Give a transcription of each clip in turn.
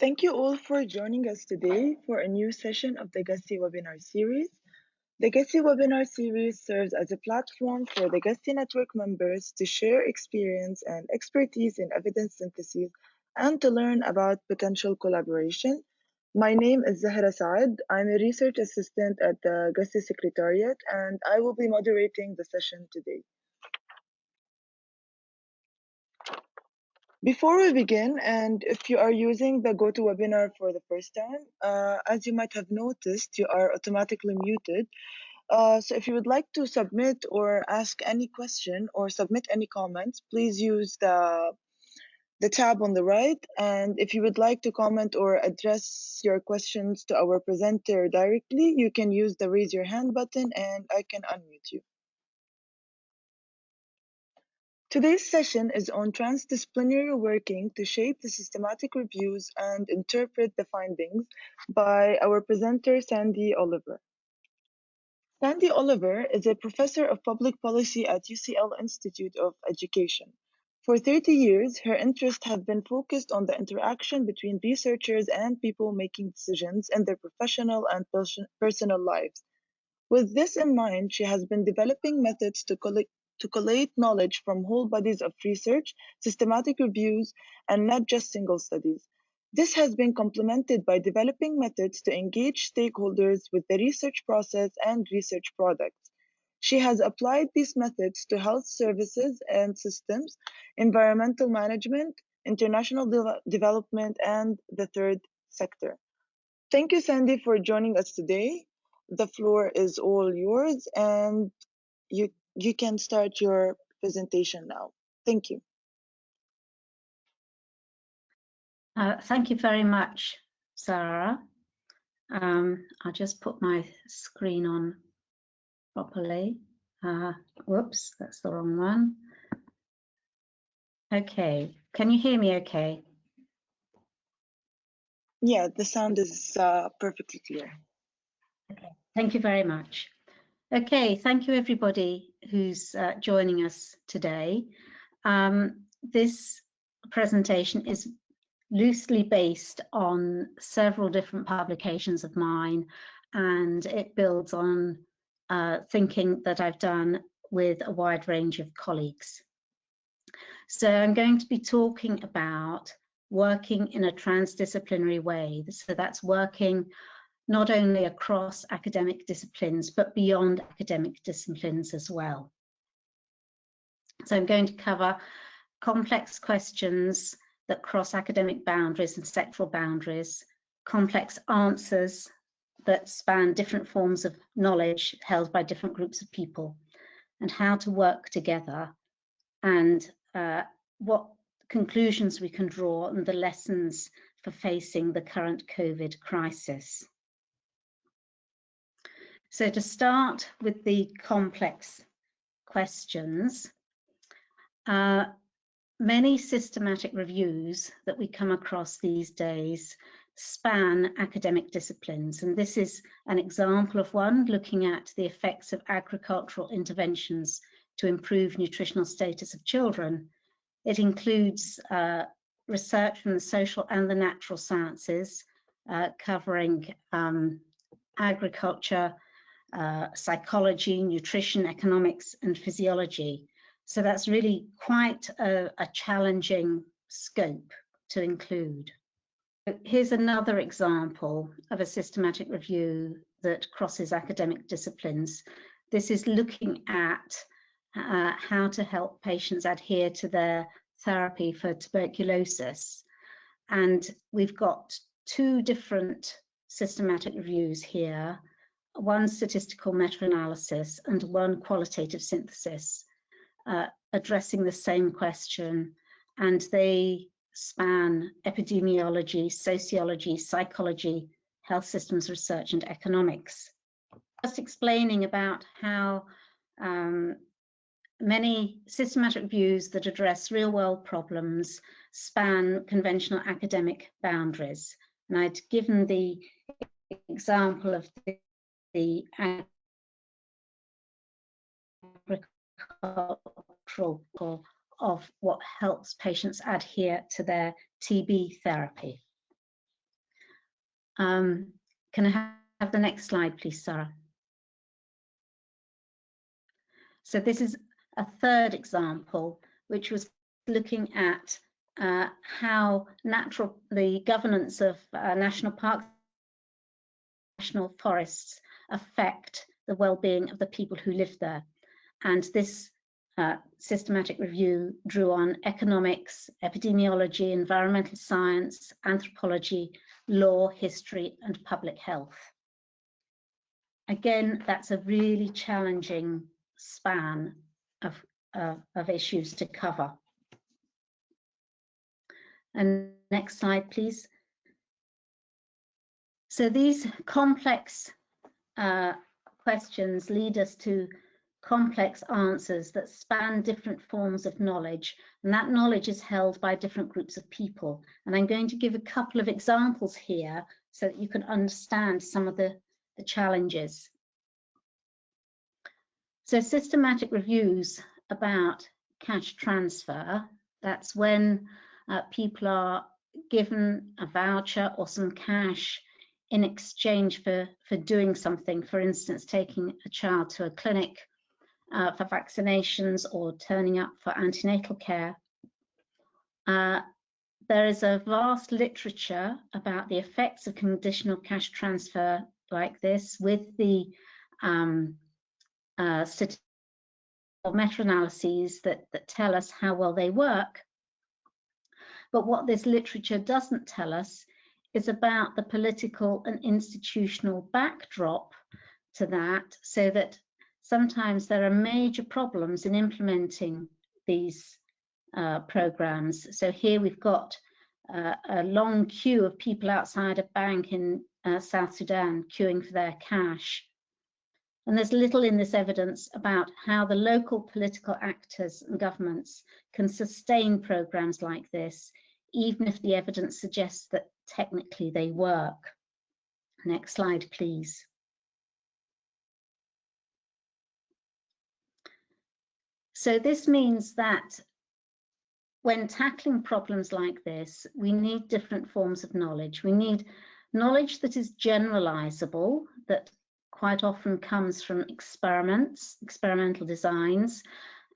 Thank you all for joining us today for a new session of the GUSI webinar series. The GUSI webinar series serves as a platform for the GUSI network members to share experience and expertise in evidence synthesis and to learn about potential collaboration. My name is Zahra Saad. I'm a research assistant at the GUSI Secretariat, and I will be moderating the session today. Before we begin, and if you are using the GoToWebinar for the first time, as you might have noticed, you are automatically muted. So if you would like to submit or ask any question or submit any comments, please use the tab on the right. And if you would like to comment or address your questions to our presenter directly, you can use the raise your hand button and I can unmute you. Today's session is on transdisciplinary working to shape the systematic reviews and interpret the findings by our presenter, Sandy Oliver. Sandy Oliver is a professor of public policy at UCL Institute of Education. For 30 years, her interests have been focused on the interaction between researchers and people making decisions in their professional and personal lives. With this in mind, she has been developing methods to collate knowledge from whole bodies of research, systematic reviews, and not just single studies. This has been complemented by developing methods to engage stakeholders with the research process and research products. She has applied these methods to health services and systems, environmental management, international development, and the third sector. Thank you, Sandy, for joining us today. The floor is all yours, and you can start your presentation now. Thank you. Thank you very much, Sarah. I'll just put my screen on properly. Whoops, that's the wrong one. Okay, can you hear me okay? Yeah, the sound is perfectly clear. Okay, thank you very much. Okay, thank you everybody who's joining us today. This presentation is loosely based on several different publications of mine, and it builds on thinking that I've done with a wide range of colleagues. So I'm going to be talking about working in a transdisciplinary way. So that's working not only across academic disciplines, but beyond academic disciplines as well. So I'm going to cover complex questions that cross academic boundaries and sectoral boundaries, complex answers that span different forms of knowledge held by different groups of people, and how to work together, and what conclusions we can draw and the lessons for facing the current COVID crisis. So to start with the complex questions, many systematic reviews that we come across these days span academic disciplines, and this is an example of one looking at the effects of agricultural interventions to improve nutritional status of children. It includes research from the social and the natural sciences, covering agriculture, psychology, nutrition, economics, and physiology. So that's really quite a challenging scope to include. Here's another example of a systematic review that crosses academic disciplines. This is looking at how to help patients adhere to their therapy for tuberculosis. And we've got two different systematic reviews here, one statistical meta-analysis and one qualitative synthesis, addressing the same question, and they span epidemiology, sociology, psychology, health systems research, and economics. Just explaining about how many systematic reviews that address real-world problems span conventional academic boundaries. And I'd given the example of the agricultural of what helps patients adhere to their TB therapy. Can I have the next slide, please, Sarah? So this is a third example, which was looking at how the governance of national parks, national forests affect the well-being of the people who live there. And this systematic review drew on economics, epidemiology, environmental science, anthropology, law, history, and public health. Again, that's a really challenging span of issues to cover. And next slide, please. So these complex questions lead us to complex answers that span different forms of knowledge, and that knowledge is held by different groups of people. And I'm going to give a couple of examples here so that you can understand some of the challenges. So systematic reviews about cash transfer, that's when people are given a voucher or some cash in exchange for doing something, for instance, taking a child to a clinic for vaccinations or turning up for antenatal care. There is a vast literature about the effects of conditional cash transfer like this, with the statistical meta-analyses that tell us how well they work. But what this literature doesn't tell us is about the political and institutional backdrop to that, so that sometimes there are major problems in implementing these programs. So here we've got a long queue of people outside a bank in South Sudan queuing for their cash. And there's little in this evidence about how the local political actors and governments can sustain programs like this, even if the evidence suggests that technically they work. Next slide, please. So this means that when tackling problems like this, we need different forms of knowledge. We need knowledge that is generalizable, that quite often comes from experiments, experimental designs,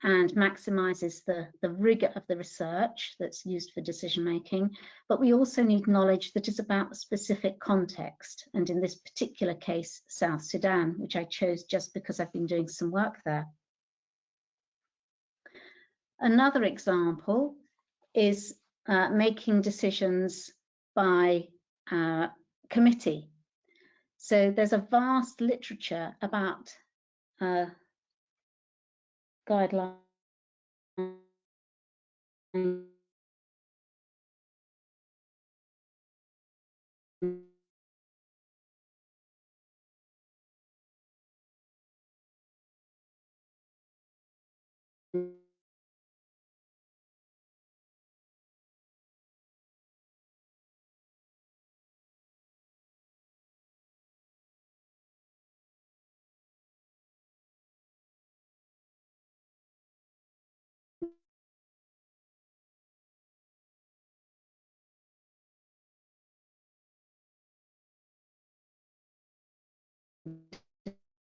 and maximizes the rigor of the research that's used for decision making. But we also need knowledge that is about the specific context, and in this particular case, South Sudan, which I chose just because I've been doing some work there. Another example is making decisions by committee. So there's a vast literature about guidelines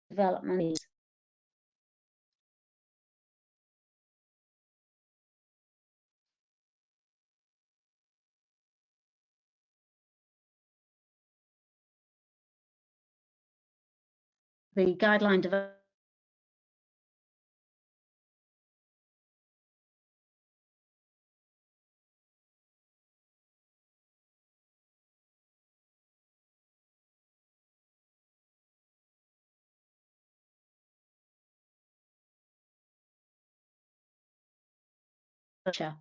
development. The guideline development to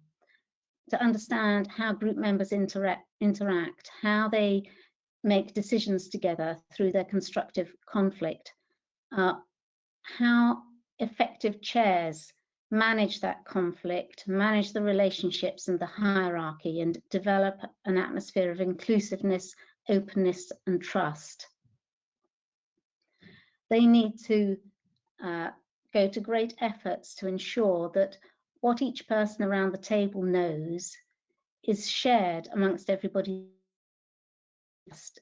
understand how group members interact, how they make decisions together through their constructive conflict, how effective chairs manage that conflict, manage the relationships and the hierarchy, and develop an atmosphere of inclusiveness, openness, and trust. They need to go to great efforts to ensure that what each person around the table knows is shared amongst everybody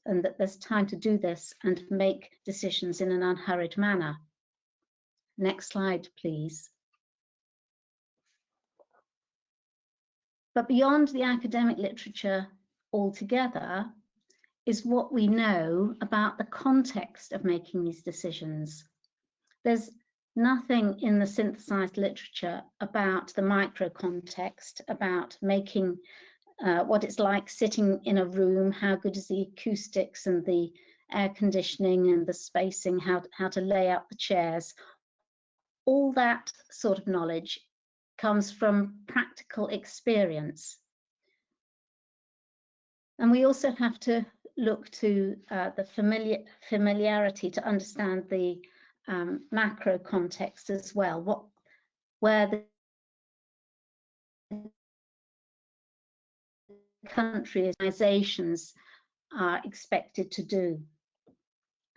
and that there's time to do this and make decisions in an unhurried manner. Next slide, please. But beyond the academic literature altogether is what we know about the context of making these decisions. There's nothing in the synthesized literature about the micro context, about making what it's like sitting in a room, how good is the acoustics and the air conditioning and the spacing, how to lay out the chairs. All that sort of knowledge comes from practical experience. And we also have to look to the familiarity to understand the macro context as well, where the country organizations are expected to do.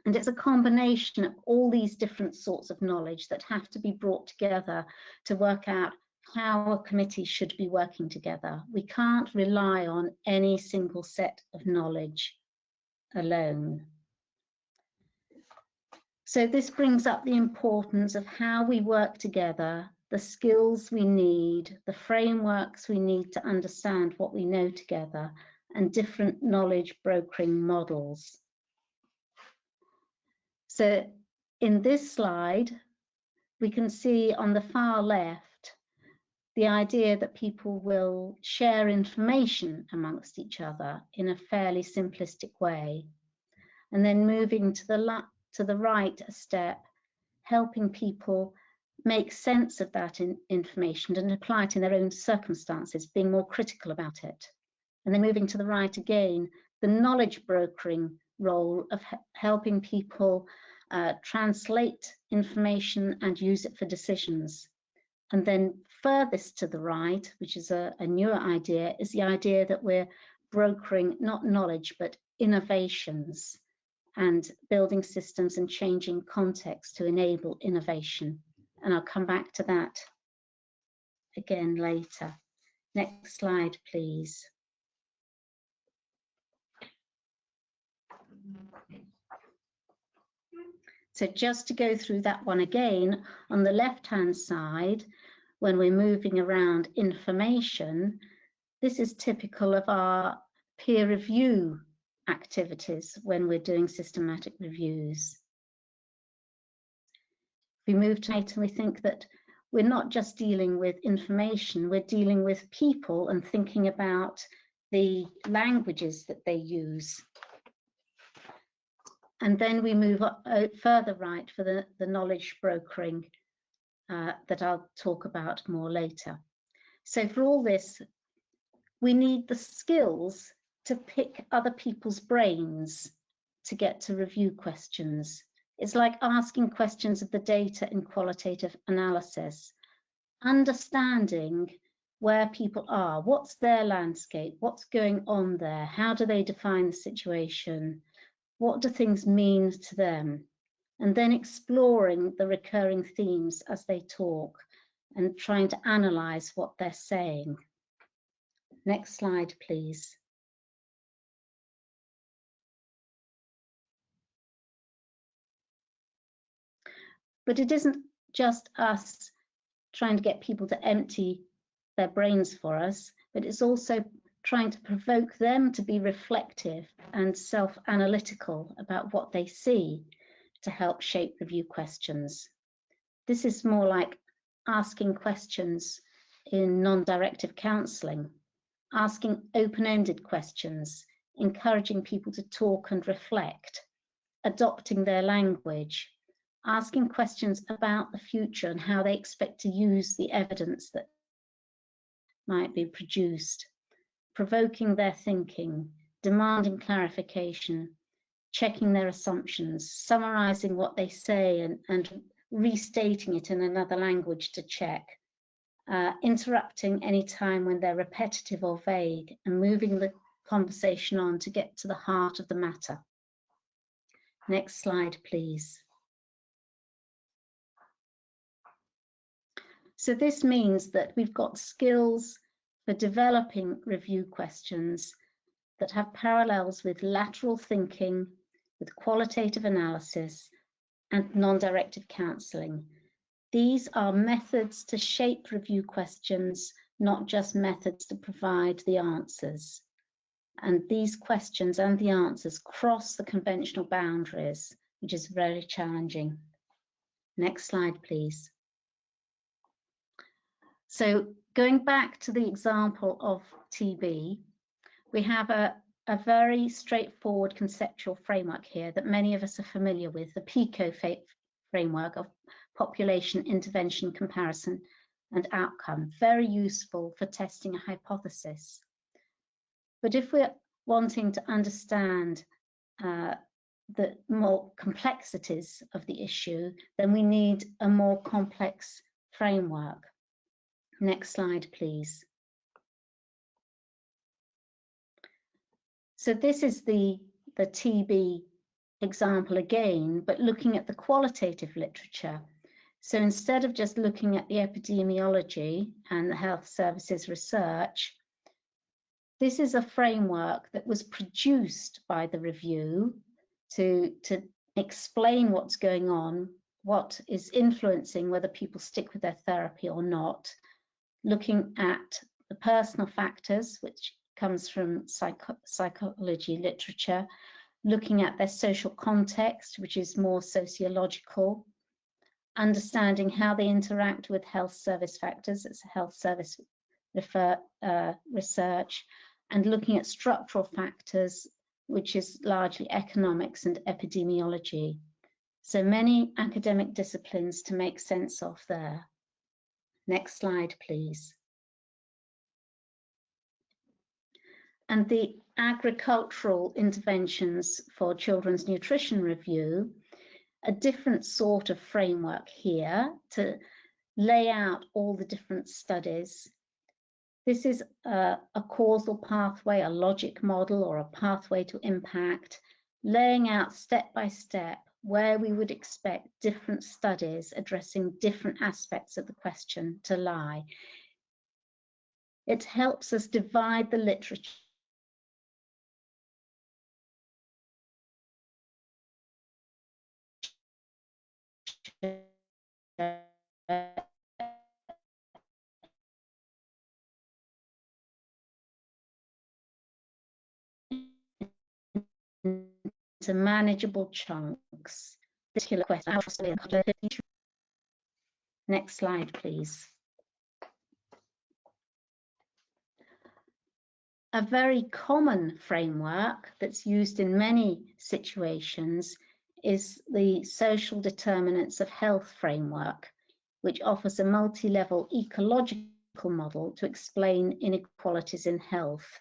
And it's a combination of all these different sorts of knowledge that have to be brought together to work out how a committee should be working together. We can't rely on any single set of knowledge alone. So this brings up the importance of how we work together, the skills we need, the frameworks we need to understand what we know together, and different knowledge brokering models. So in this slide, we can see on the far left the idea that people will share information amongst each other in a fairly simplistic way, and then moving to the right a step, helping people make sense of that information and apply it in their own circumstances, being more critical about it. And then moving to the right again, the knowledge brokering role of helping people translate information and use it for decisions. And then furthest to the right, which is a newer idea, is the idea that we're brokering not knowledge, but innovations and building systems and changing context to enable innovation. And I'll come back to that again later. Next slide, please. So just to go through that one again, on the left-hand side, when we're moving around information, this is typical of our peer review activities when we're doing systematic reviews. We move to it and we think that we're not just dealing with information, we're dealing with people and thinking about the languages that they use. And then we move up, further right for the knowledge brokering that I'll talk about more later. So for all this, we need the skills to pick other people's brains to get to review questions. It's like asking questions of the data in qualitative analysis, understanding where people are, what's their landscape, what's going on there, how do they define the situation, what do things mean to them, and then exploring the recurring themes as they talk and trying to analyze what they're saying. Next slide, please. But it isn't just us trying to get people to empty their brains for us, but it's also trying to provoke them to be reflective and self-analytical about what they see to help shape review questions. This is more like asking questions in non-directive counselling, asking open-ended questions, encouraging people to talk and reflect, adopting their language, asking questions about the future and how they expect to use the evidence that might be produced, provoking their thinking, demanding clarification, checking their assumptions, summarizing what they say and restating it in another language to check, interrupting any time when they're repetitive or vague, and moving the conversation on to get to the heart of the matter. Next slide, please. So this means that we've got skills for developing review questions that have parallels with lateral thinking, with qualitative analysis, and non-directive counselling. These are methods to shape review questions, not just methods to provide the answers. And these questions and the answers cross the conventional boundaries, which is very challenging. Next slide, please. So going back to the example of TB, we have a very straightforward conceptual framework here that many of us are familiar with, the PICO framework of population, intervention, comparison, and outcome. Very useful for testing a hypothesis. But if we're wanting to understand the more complexities of the issue, then we need a more complex framework. Next slide, please. So this is the TB example again, but looking at the qualitative literature. So instead of just looking at the epidemiology and the health services research, this is a framework that was produced by the review to explain what's going on, what is influencing whether people stick with their therapy or not, looking at the personal factors, which comes from psychology literature, looking at their social context, which is more sociological, understanding how they interact with health service factors, it's health service research, and looking at structural factors, which is largely economics and epidemiology. So many academic disciplines to make sense of there. Next slide, please. And the agricultural interventions for children's nutrition review, a different sort of framework here to lay out all the different studies. This is a causal pathway, a logic model, or a pathway to impact, laying out step by step where we would expect different studies addressing different aspects of the question to lie. It helps us divide the literature into manageable chunks. Particular question. Next slide, please. A very common framework that's used in many situations is the social determinants of health framework, which offers a multi-level ecological model to explain inequalities in health.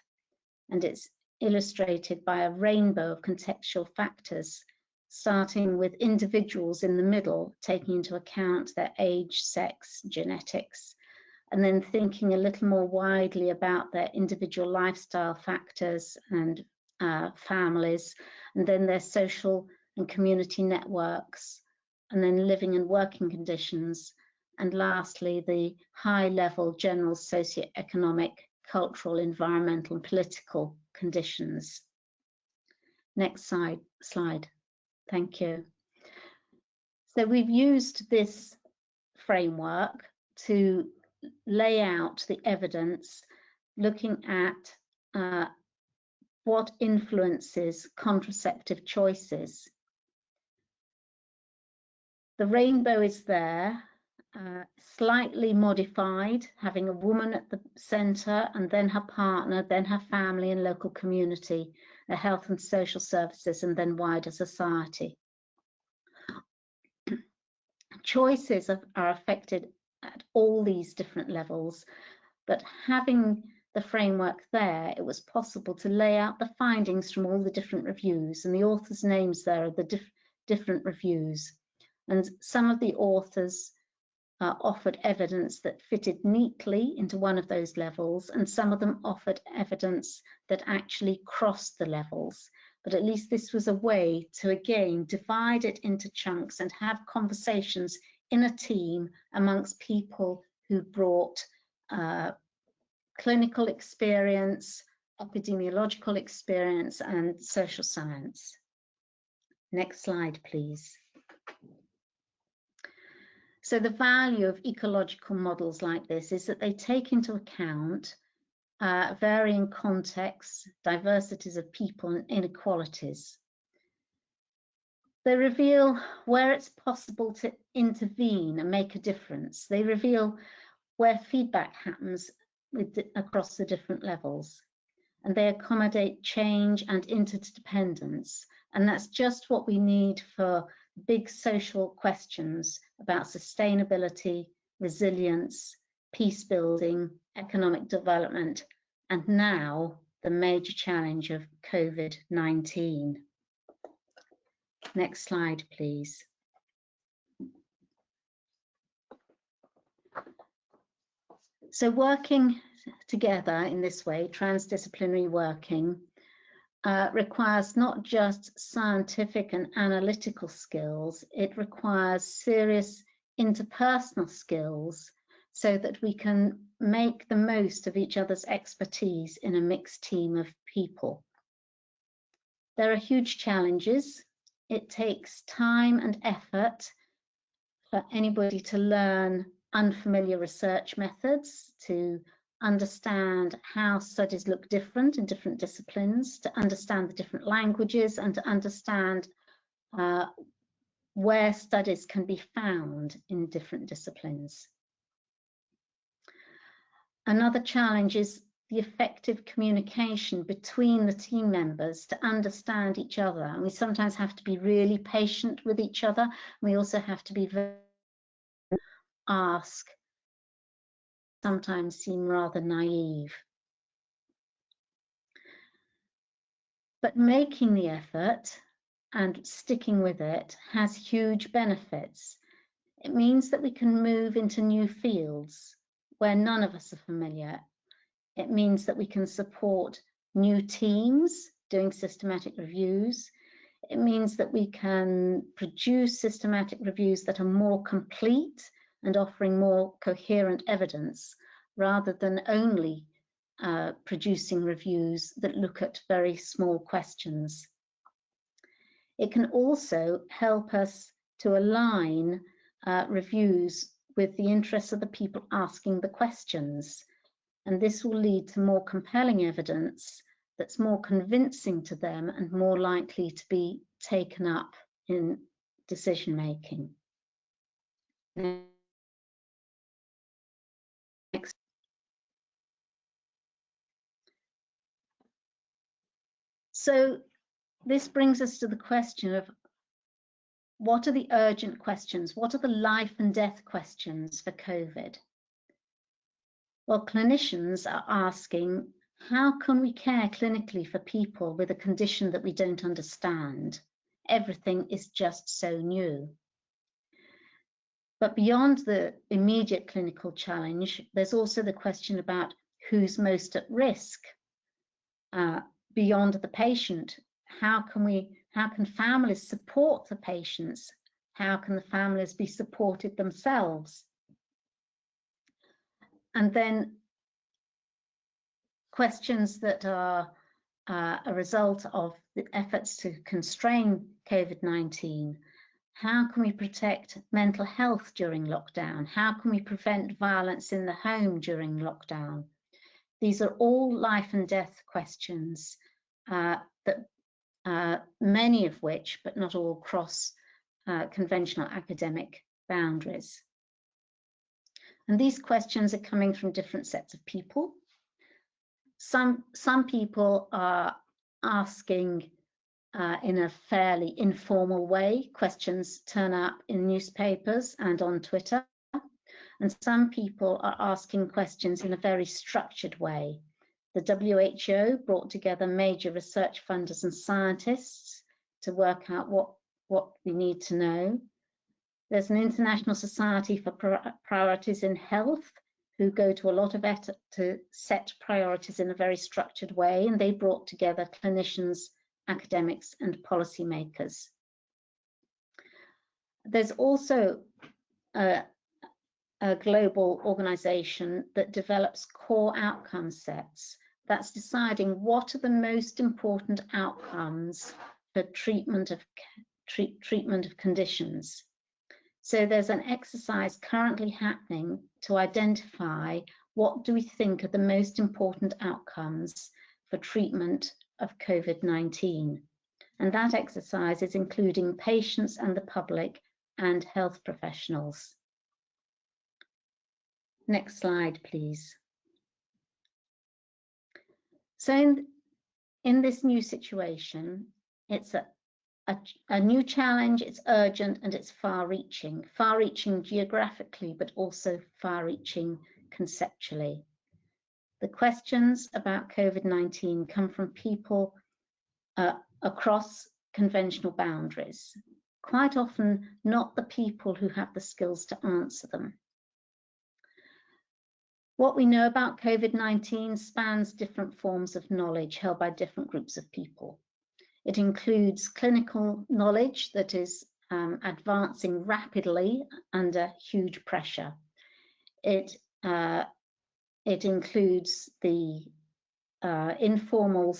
And it's illustrated by a rainbow of contextual factors, starting with individuals in the middle, taking into account their age, sex, genetics, and then thinking a little more widely about their individual lifestyle factors and families, and then their social and community networks, and then living and working conditions, and lastly, the high-level general socioeconomic, cultural, environmental, and political conditions. Next slide. Thank you. So we've used this framework to lay out the evidence, looking at what influences contraceptive choices. The rainbow is there, slightly modified, having a woman at the center and then her partner, then her family and local community, the health and social services, and then wider society. Choices are affected at all these different levels, but having the framework there, it was possible to lay out the findings from all the different reviews, and the authors' names there are the different reviews. And some of the authors offered evidence that fitted neatly into one of those levels, and some of them offered evidence that actually crossed the levels. But at least this was a way to, again, divide it into chunks and have conversations in a team amongst people who brought clinical experience, epidemiological experience, and social science. Next slide, please. So the value of ecological models like this is that they take into account varying contexts, diversities of people, and inequalities. They reveal where it's possible to intervene and make a difference. They reveal where feedback happens across the different levels. And they accommodate change and interdependence. And that's just what we need for big social questions about sustainability, resilience, peace building, economic development, and now the major challenge of COVID-19. Next slide, please. So working together in this way, transdisciplinary working, requires not just scientific and analytical skills, it requires serious interpersonal skills so that we can make the most of each other's expertise in a mixed team of people. There are huge challenges. It takes time and effort for anybody to learn unfamiliar research methods, to understand how studies look different in different disciplines, to understand the different languages, and to understand where studies can be found in different disciplines. Another challenge is the effective communication between the team members to understand each other. And we sometimes have to be really patient with each other. We also have to be very ask, sometimes seem rather naive. But making the effort and sticking with it has huge benefits. It means that we can move into new fields where none of us are familiar. It means that we can support new teams doing systematic reviews. It means that we can produce systematic reviews that are more complete and offering more coherent evidence rather than only producing reviews that look at very small questions. It can also help us to align reviews with the interests of the people asking the questions. And this will lead to more compelling evidence that's more convincing to them and more likely to be taken up in decision making. Next. So this brings us to the question of what are the urgent questions? What are the life and death questions for COVID? Well, clinicians are asking, how can we care clinically for people with a condition that we don't understand? Everything is just so new. But beyond the immediate clinical challenge, there's also the question about who's most at risk. Beyond the patient, how can families support the patients? How can the families be supported themselves? And then questions that are a result of the efforts to constrain COVID-19. How can we protect mental health during lockdown? How can we prevent violence in the home during lockdown? These are all life and death questions that many of which, but not all, cross conventional academic boundaries. And these questions are coming from different sets of people. Some people are asking in a fairly informal way. Questions turn up in newspapers and on Twitter. And some people are asking questions in a very structured way. The WHO brought together major research funders and scientists to work out what we need to know. There's an International Society for Priorities in Health who go to a lot of effort to set priorities in a very structured way, and they brought together clinicians, academics, and policymakers. There's also a global organization that develops core outcome sets That's deciding what are the most important outcomes for treatment of conditions. So there's an exercise currently happening to identify what do we think are the most important outcomes for treatment of COVID-19. And that exercise is including patients and the public and health professionals. Next slide, please. So in this new situation, it's a new challenge, it's urgent, and it's far-reaching geographically, but also far-reaching conceptually. The questions about COVID-19 come from people across conventional boundaries, quite often not the people who have the skills to answer them. What we know about COVID-19 spans different forms of knowledge held by different groups of people. It includes clinical knowledge that is advancing rapidly under huge pressure. It includes the informal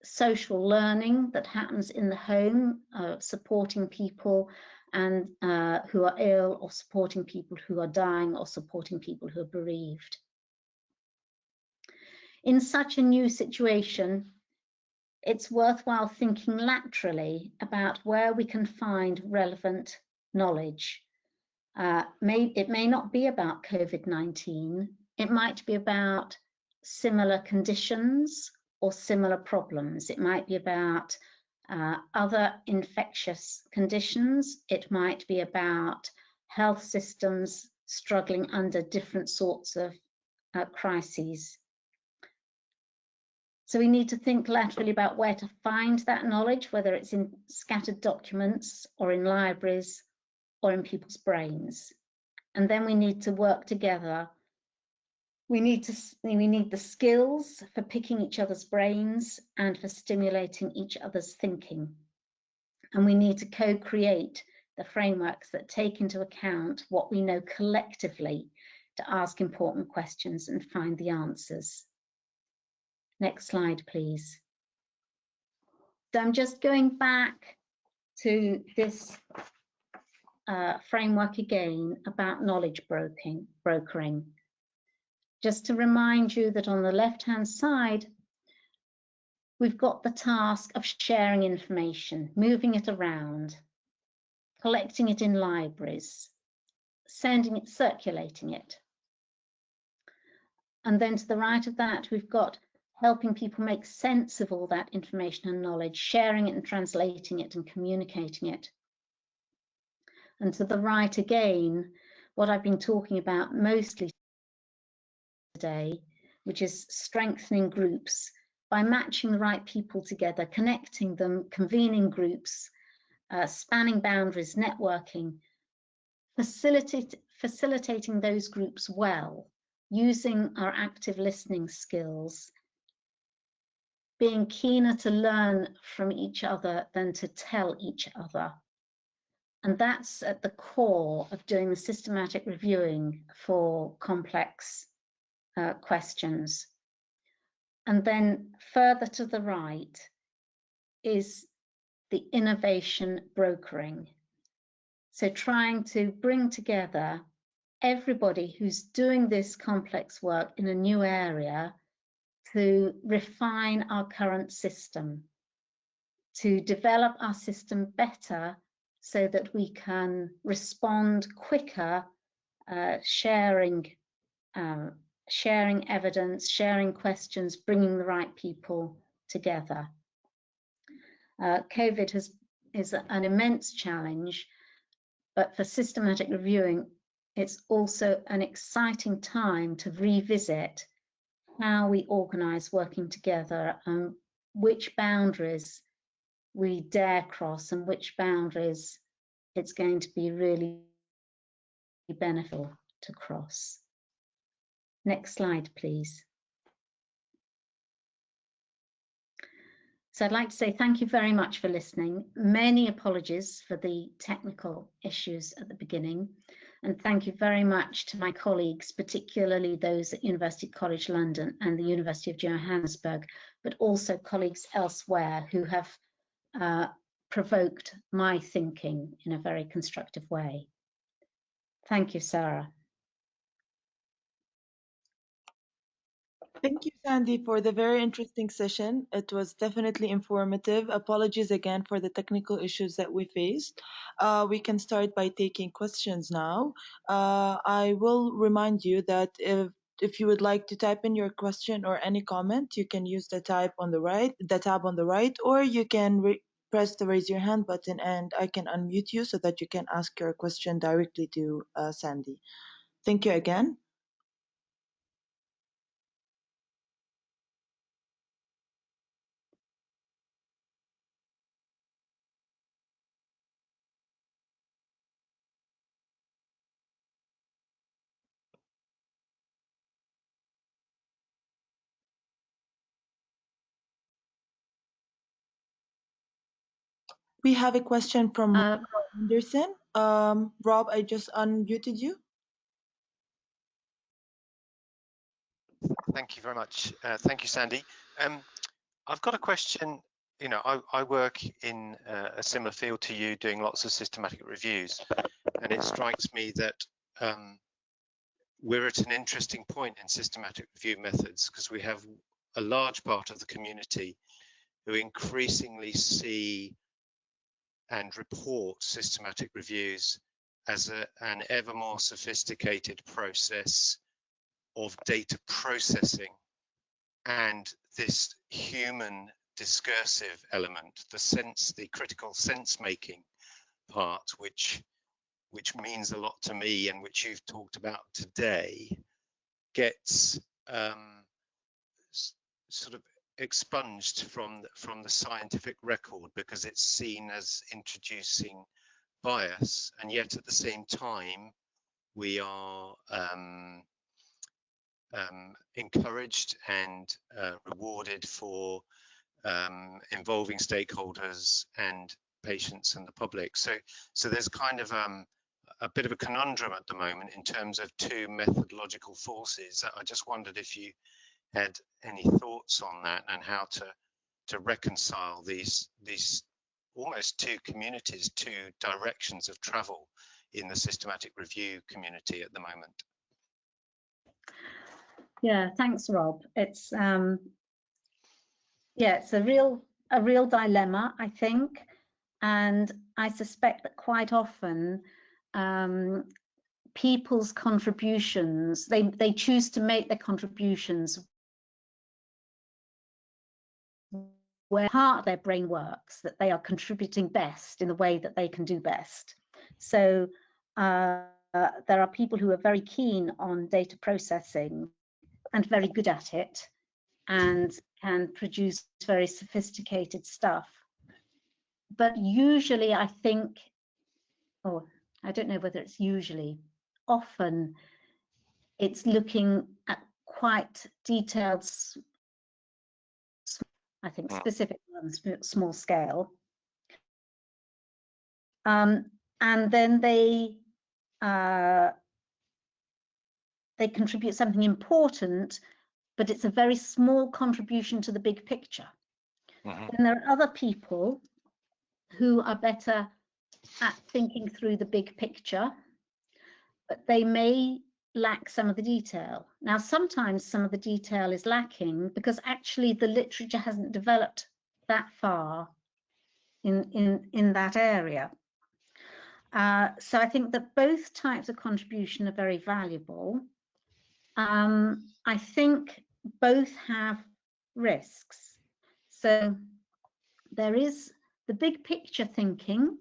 social learning that happens in the home, supporting people and who are ill, or supporting people who are dying, or supporting people who are bereaved. In such a new situation, it's worthwhile thinking laterally about where we can find relevant knowledge. It may not be about COVID-19, it might be about similar conditions or similar problems. It might be about other infectious conditions. It might be about health systems struggling under different sorts of crises. So we need to think laterally about where to find that knowledge, whether it's in scattered documents or in libraries or in people's brains. And then we need to work together. We need the skills for picking each other's brains and for stimulating each other's thinking. And we need to co-create the frameworks that take into account what we know collectively to ask important questions and find the answers. Next slide, please. So I'm just going back to this framework again about knowledge brokering. Just to remind you that on the left-hand side, we've got the task of sharing information, moving it around, collecting it in libraries, sending it, circulating it. And then to the right of that, we've got helping people make sense of all that information and knowledge, sharing it and translating it and communicating it. And to the right again, what I've been talking about mostly today, which is strengthening groups by matching the right people together, connecting them, convening groups, spanning boundaries, networking, facilitating those groups well, using our active listening skills, being keener to learn from each other than to tell each other. And that's at the core of doing the systematic reviewing for complex questions. And then further to the right is the innovation brokering. So trying to bring together everybody who's doing this complex work in a new area to refine our current system, to develop our system better so that we can respond quicker, sharing evidence, sharing questions, bringing the right people together. COVID is an immense challenge, but for systematic reviewing, it's also an exciting time to revisit how we organise working together and which boundaries we dare cross and which boundaries it's going to be really beneficial to cross. Next slide, please. So I'd like to say thank you very much for listening. Many apologies for the technical issues at the beginning. And thank you very much to my colleagues, particularly those at University College London and the University of Johannesburg, but also colleagues elsewhere who have provoked my thinking in a very constructive way. Thank you, Sarah. Thank you, Sandy, for the very interesting session. It was definitely informative. Apologies again for the technical issues that we faced. We can start by taking questions now. I will remind you that if you would like to type in your question or any comment, you can use the tab on the right, or you can press the raise your hand button and I can unmute you so that you can ask your question directly to Sandy. Thank you again. We have a question from Rob Anderson. Rob, I just unmuted you. Thank you very much. Thank you, Sandy. I've got a question. You know, I work in a similar field to you, doing lots of systematic reviews, and it strikes me that we're at an interesting point in systematic review methods because we have a large part of the community who increasingly see and report systematic reviews as an ever more sophisticated process of data processing, and this human discursive element, the critical sense making part, which means a lot to me and which you've talked about today, gets sort of expunged from the scientific record because it's seen as introducing bias, and yet at the same time we are encouraged and rewarded for involving stakeholders and patients and the public. So there's kind of a bit of a conundrum at the moment in terms of two methodological forces. I just wondered if you had any thoughts on that and how to reconcile these almost two communities, two directions of travel in the systematic review community at the moment. Yeah, thanks, Rob. It's it's a real dilemma, I think, and I suspect that quite often people's contributions, they choose to make their contributions where part of their brain works, that they are contributing best in the way that they can do best. So there are people who are very keen on data processing and very good at it and can produce very sophisticated stuff. But usually I think, or I don't know whether it's usually, often it's looking at quite detailed, I think, specific ones, small scale. And then they contribute something important, but it's a very small contribution to the big picture. And there are other people who are better at thinking through the big picture, but they may lack some of the detail. Now, sometimes some of the detail is lacking because actually the literature hasn't developed that far in that area. So I think that both types of contribution are very valuable. I think both have risks. So there is the big picture thinking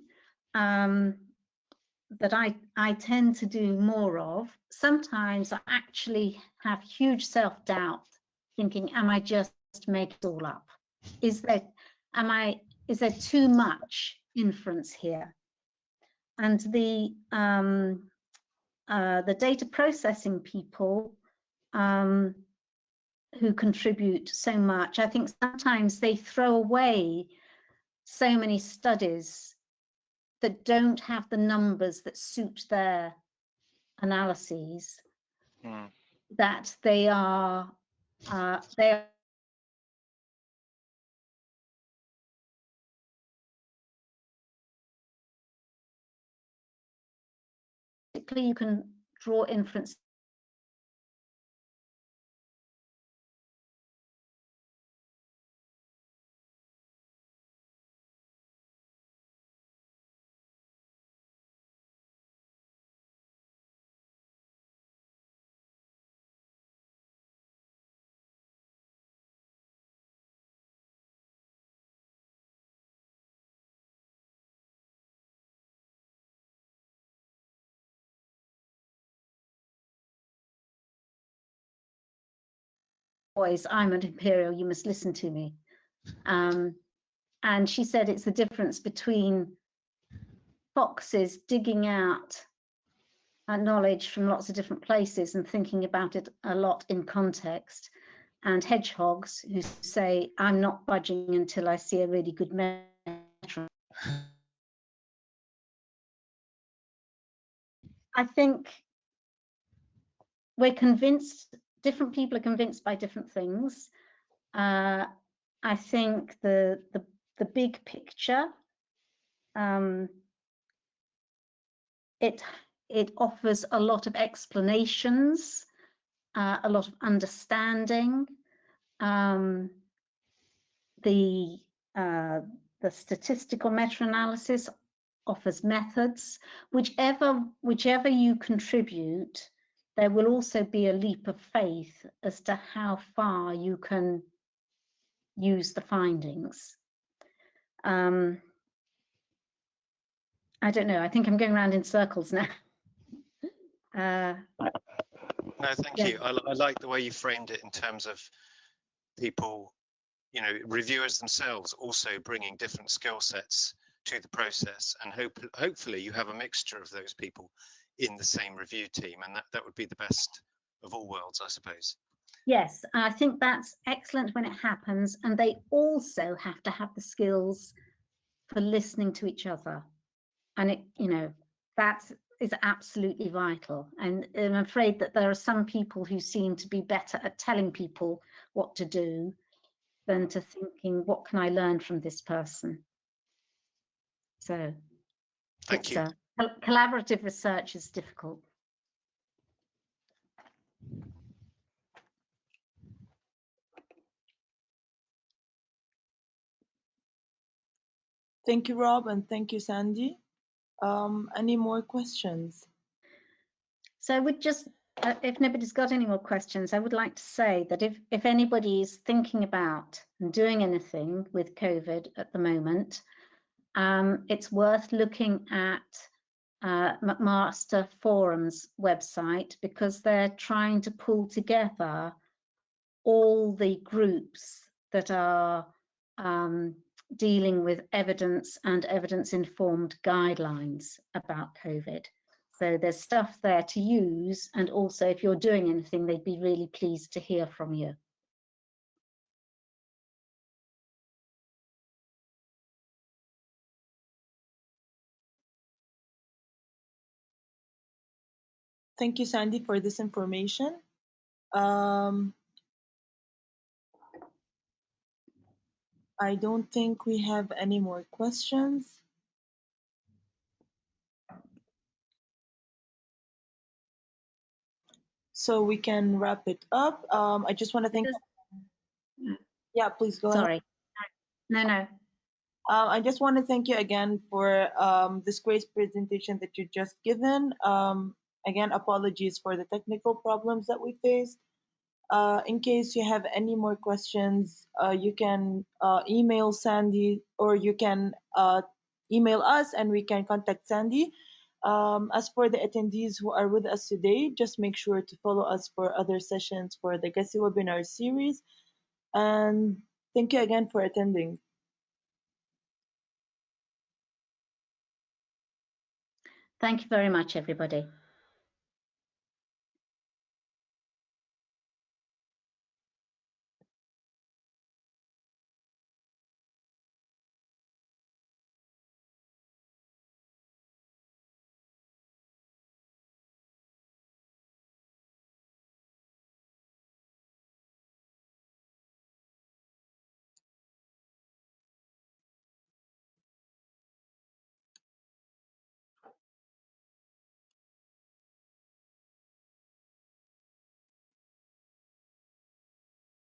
that I tend to do more of. Sometimes I actually have huge self-doubt, thinking, am I just making it all up? Is there too much inference here? And the data processing people who contribute so much, I think sometimes they throw away so many studies that don't have the numbers that suit their analyses, that they are basically you can draw inference boys, I'm an Imperial, you must listen to me. And she said it's the difference between foxes digging out knowledge from lots of different places and thinking about it a lot in context, and hedgehogs who say, I'm not budging until I see a really good metron. I think we're convinced, different people are convinced by different things. I think the big picture, it offers a lot of explanations, a lot of understanding. The statistical meta-analysis offers methods. Whichever you contribute, there will also be a leap of faith as to how far you can use the findings. I don't know, I think I'm going around in circles now. No, thank you. I like the way you framed it in terms of people, you know, reviewers themselves also bringing different skill sets to the process, and hopefully you have a mixture of those people in the same review team, and that would be the best of all worlds, I suppose. Yes, I think that's excellent when it happens, and they also have to have the skills for listening to each other, and it, you know, that is absolutely vital. And I'm afraid that there are some people who seem to be better at telling people what to do than to thinking, what can I learn from this person? So thank you. Collaborative research is difficult. Thank you, Rob, and thank you, Sandy. Any more questions? So I would just, if nobody's got any more questions, I would like to say that if anybody is thinking about and doing anything with COVID at the moment, it's worth looking at McMaster Forum's website, because they're trying to pull together all the groups that are dealing with evidence and evidence-informed guidelines about COVID. So there's stuff there to use, and also if you're doing anything, they'd be really pleased to hear from you. Thank you, Sandy, for this information. I don't think we have any more questions. So we can wrap it up. I just want to thank. Yeah, please go ahead. Sorry. No. I just want to thank you again for this great presentation that you just given. Again, apologies for the technical problems that we faced. In case you have any more questions, you can email Sandy, or you can email us and we can contact Sandy. As for the attendees who are with us today, just make sure to follow us for other sessions for the GACI webinar series. And thank you again for attending. Thank you very much, everybody.